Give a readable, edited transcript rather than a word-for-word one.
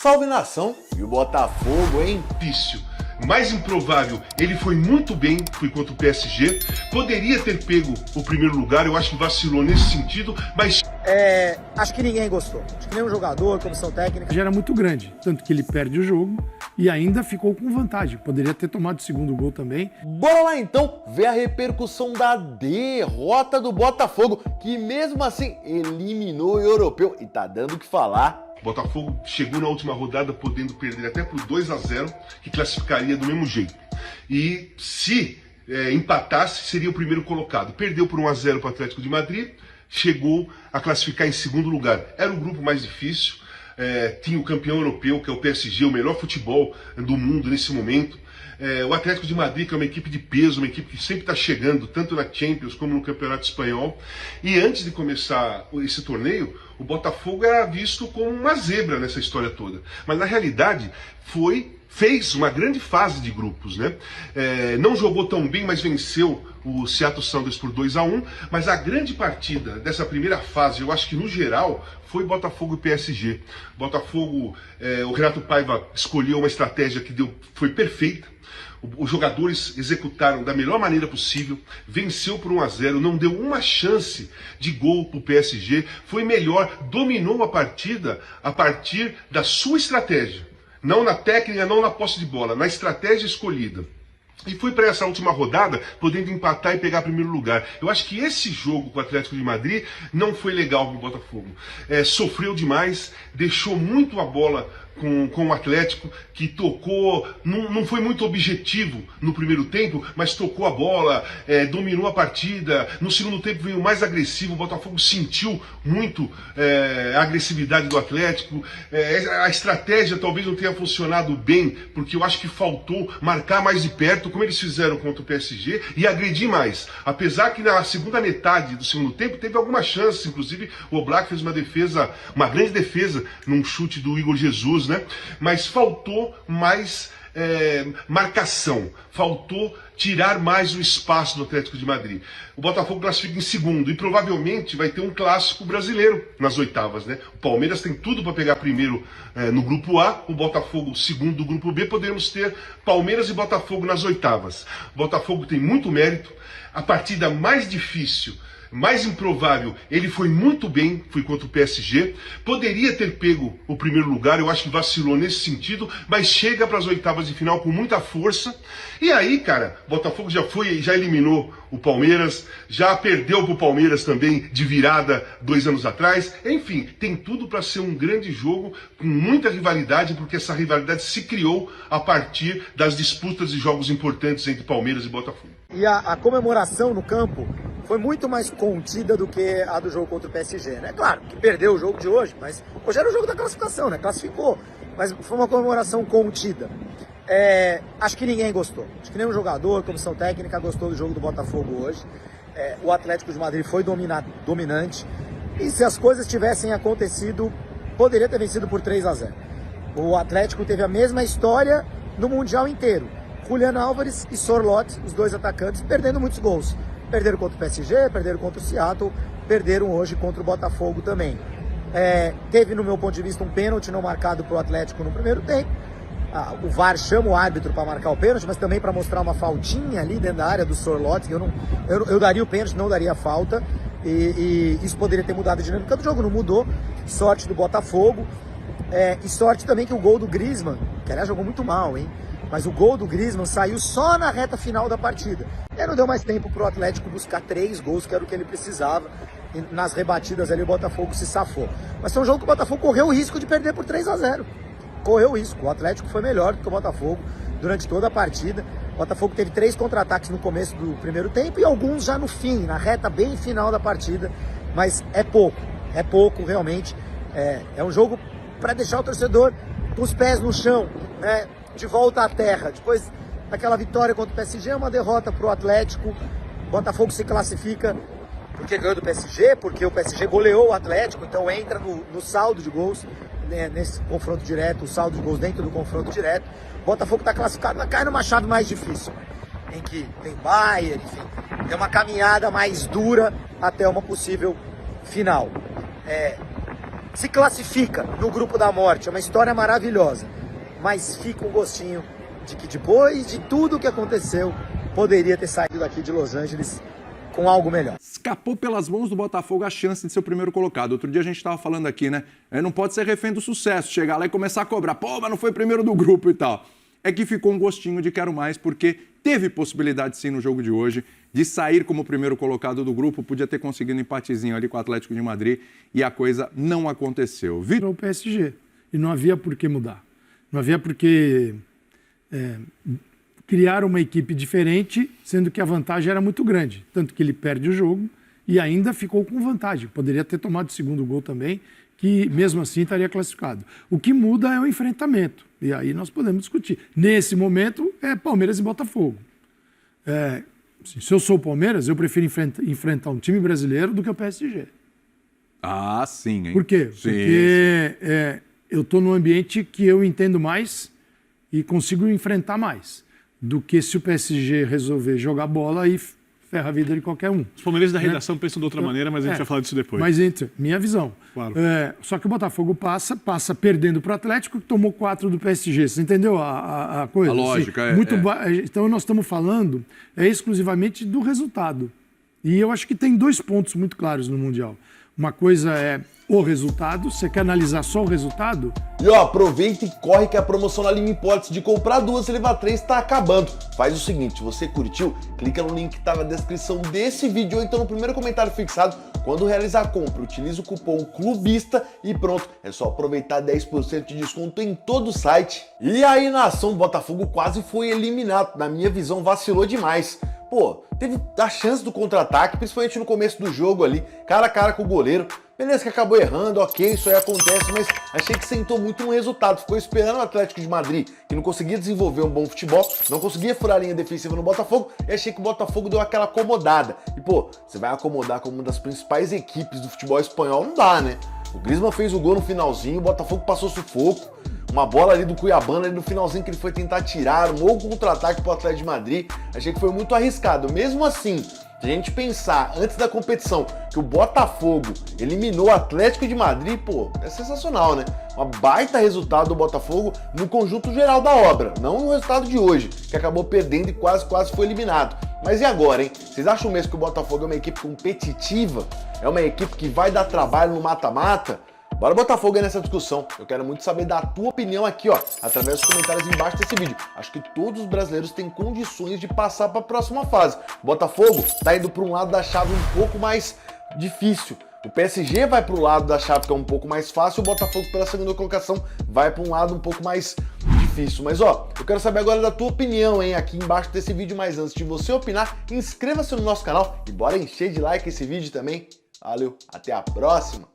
Salve nação! E o Botafogo, hein? Difícil. Mais improvável, ele foi muito bem, foi contra o PSG. Poderia ter pego o primeiro lugar, eu acho que vacilou nesse sentido, mas... Acho que ninguém gostou. Acho que nenhum jogador, comissão técnica. Já era muito grande, tanto que ele perde o jogo e ainda ficou com vantagem. Poderia ter tomado o segundo gol também. Bora lá então ver a repercussão da derrota do Botafogo, que mesmo assim eliminou o europeu e tá dando o que falar. Botafogo chegou na última rodada podendo perder até por 2-0, que classificaria do mesmo jeito. E se empatasse, seria o primeiro colocado. Perdeu por 1-0 para o Atlético de Madrid, chegou a classificar em segundo lugar. Era o grupo mais difícil, tinha o campeão europeu, que é o PSG, o melhor futebol do mundo nesse momento. O Atlético de Madrid, que é uma equipe de peso, uma equipe que sempre está chegando, tanto na Champions como no Campeonato Espanhol. E antes de começar esse torneio, o Botafogo era visto como uma zebra nessa história toda. Mas na realidade fez uma grande fase de grupos, né? Não jogou tão bem, mas venceu o Seattle Sounders por 2-1. Mas a grande partida dessa primeira fase, eu acho que no geral, foi Botafogo e PSG. Botafogo, o Renato Paiva escolheu uma estratégia que foi perfeita. Os jogadores executaram da melhor maneira possível, venceu por 1-0, não deu uma chance de gol para o PSG, foi melhor, dominou a partida a partir da sua estratégia. Não na técnica, não na posse de bola, na estratégia escolhida. E foi para essa última rodada, podendo empatar e pegar primeiro lugar. Eu acho que esse jogo com o Atlético de Madrid não foi legal para o Botafogo. Sofreu demais, deixou muito a bola com o Atlético, que tocou, não foi muito objetivo no primeiro tempo, mas tocou a bola, dominou a partida. No segundo tempo veio mais agressivo, o Botafogo sentiu muito a agressividade do Atlético. A estratégia talvez não tenha funcionado bem, porque eu acho que faltou marcar mais de perto, como eles fizeram contra o PSG, e agredir mais. Apesar que na segunda metade do segundo tempo teve algumas chances, inclusive o Oblak fez uma grande defesa num chute do Igor Jesus, né? Mas faltou mais marcação, faltou tirar mais o espaço do Atlético de Madrid. O Botafogo classifica em segundo e provavelmente vai ter um clássico brasileiro nas oitavas, né? O Palmeiras tem tudo para pegar primeiro no grupo A, o Botafogo segundo do grupo B. Podemos ter Palmeiras e Botafogo nas oitavas. O Botafogo tem muito mérito, a partida mais difícil, mais improvável, ele foi muito bem, foi contra o PSG. Poderia ter pego o primeiro lugar, eu acho que vacilou nesse sentido, mas chega para as oitavas de final com muita força. E aí, cara, o Botafogo já eliminou o Palmeiras, já perdeu para o Palmeiras também de virada 2 anos atrás. Enfim, tem tudo para ser um grande jogo, com muita rivalidade, porque essa rivalidade se criou a partir das disputas de jogos importantes entre Palmeiras e Botafogo. E a comemoração no campo foi muito mais contida do que a do jogo contra o PSG, né? Claro que perdeu o jogo de hoje, mas hoje era o jogo da classificação, né? Classificou, mas foi uma comemoração contida. Acho que ninguém gostou. Acho que nenhum jogador, comissão técnica gostou do jogo do Botafogo hoje. O Atlético de Madrid foi dominante. E se as coisas tivessem acontecido, poderia ter vencido por 3-0. O Atlético teve a mesma história no Mundial inteiro. Julián Álvares e Sorloth, os dois atacantes, perdendo muitos gols. Perderam contra o PSG, perderam contra o Seattle, perderam hoje contra o Botafogo também. Teve, no meu ponto de vista, um pênalti não marcado para o Atlético no primeiro tempo. O VAR chama o árbitro para marcar o pênalti, mas também para mostrar uma faltinha ali dentro da área do Sorloth. Eu daria o pênalti, não daria a falta. E isso poderia ter mudado a dinâmica do jogo, não mudou. Sorte do Botafogo. E sorte também que o gol do Griezmann, que aliás jogou muito mal, hein? Mas o gol do Griezmann saiu só na reta final da partida. E aí não deu mais tempo para o Atlético buscar 3 gols, que era o que ele precisava. E nas rebatidas ali o Botafogo se safou. Mas foi um jogo que o Botafogo correu o risco de perder por 3-0. Correu o risco. O Atlético foi melhor do que o Botafogo durante toda a partida. O Botafogo teve 3 contra-ataques no começo do primeiro tempo e alguns já no fim, na reta bem final da partida. Mas é pouco realmente. É um jogo para deixar o torcedor com os pés no chão, né? De volta à terra. Depois daquela vitória contra o PSG, uma derrota para o Atlético. O Botafogo se classifica porque ganhou do PSG, porque o PSG goleou o Atlético, então entra no saldo de gols, né, nesse confronto direto, o saldo de gols dentro do confronto direto. O Botafogo está classificado, mas cai numa chave mais difícil, em que tem Bayern, enfim, tem uma caminhada mais dura até uma possível final. se classifica no grupo da morte, é uma história maravilhosa, mas fica um gostinho de que depois de tudo que aconteceu, poderia ter saído daqui de Los Angeles com algo melhor. Escapou pelas mãos do Botafogo a chance de ser o primeiro colocado. Outro dia a gente estava falando aqui, né? Não pode ser refém do sucesso, chegar lá e começar a cobrar. Pô, mas não foi primeiro do grupo e tal. É que ficou um gostinho de quero mais, porque teve possibilidade sim no jogo de hoje de sair como primeiro colocado do grupo, podia ter conseguido um empatezinho ali com o Atlético de Madrid e a coisa não aconteceu. O PSG. E não havia por que mudar. Não havia por que criar uma equipe diferente, sendo que a vantagem era muito grande. Tanto que ele perde o jogo e ainda ficou com vantagem. Poderia ter tomado o segundo gol também, que mesmo assim estaria classificado. O que muda é o enfrentamento. E aí nós podemos discutir. Nesse momento, é Palmeiras e Botafogo. Se eu sou o Palmeiras, eu prefiro enfrentar um time brasileiro do que o PSG. Ah, sim, hein? Por quê? Sim, Porque eu estou num ambiente que eu entendo mais e consigo enfrentar mais do que se o PSG resolver jogar bola e ferra a vida de qualquer um. Os palmeirenses da redação pensam de outra maneira, mas a gente vai falar disso depois. Mas minha visão. Claro. Só que o Botafogo passa perdendo para o Atlético, que tomou 4 do PSG. Você entendeu a coisa? A lógica, Então nós estamos falando exclusivamente do resultado. E eu acho que tem 2 pontos muito claros no Mundial. Uma coisa é o resultado, você quer analisar só o resultado? E ó, aproveita e corre que a promoção na Lima Imports de comprar 2 e levar 3 tá acabando. Faz o seguinte, você curtiu? Clica no link que tá na descrição desse vídeo ou então no primeiro comentário fixado. Quando realizar a compra, utiliza o cupom CLUBISTA e pronto. É só aproveitar 10% de desconto em todo o site. E aí, nação, o Botafogo quase foi eliminado. Na minha visão, vacilou demais. Pô, teve a chance do contra-ataque, principalmente no começo do jogo ali, cara a cara com o goleiro. Beleza que acabou errando, ok, isso aí acontece, mas achei que sentou muito no resultado. Ficou esperando o Atlético de Madrid, que não conseguia desenvolver um bom futebol, não conseguia furar a linha defensiva no Botafogo, e achei que o Botafogo deu aquela acomodada. E pô, você vai acomodar como uma das principais equipes do futebol espanhol, não dá, né? O Griezmann fez o gol no finalzinho, o Botafogo passou sufoco. Uma bola ali do Cuiabano ali no finalzinho que ele foi tentar tirar, um novo contra-ataque pro Atlético de Madrid. Achei que foi muito arriscado. Mesmo assim, se a gente pensar antes da competição que o Botafogo eliminou o Atlético de Madrid, pô, é sensacional, né? Uma baita resultado do Botafogo no conjunto geral da obra, não no resultado de hoje, que acabou perdendo e quase foi eliminado. Mas e agora, hein? Vocês acham mesmo que o Botafogo é uma equipe competitiva? É uma equipe que vai dar trabalho no mata-mata? Bora Botafogo aí nessa discussão. Eu quero muito saber da tua opinião aqui, ó, através dos comentários embaixo desse vídeo. Acho que todos os brasileiros têm condições de passar para a próxima fase. O Botafogo tá indo para um lado da chave um pouco mais difícil. O PSG vai para o lado da chave que é um pouco mais fácil, o Botafogo pela segunda colocação vai para um lado um pouco mais difícil. Mas ó, eu quero saber agora da tua opinião, hein, aqui embaixo desse vídeo. Mas antes de você opinar, inscreva-se no nosso canal e bora encher de like esse vídeo também. Valeu, até a próxima!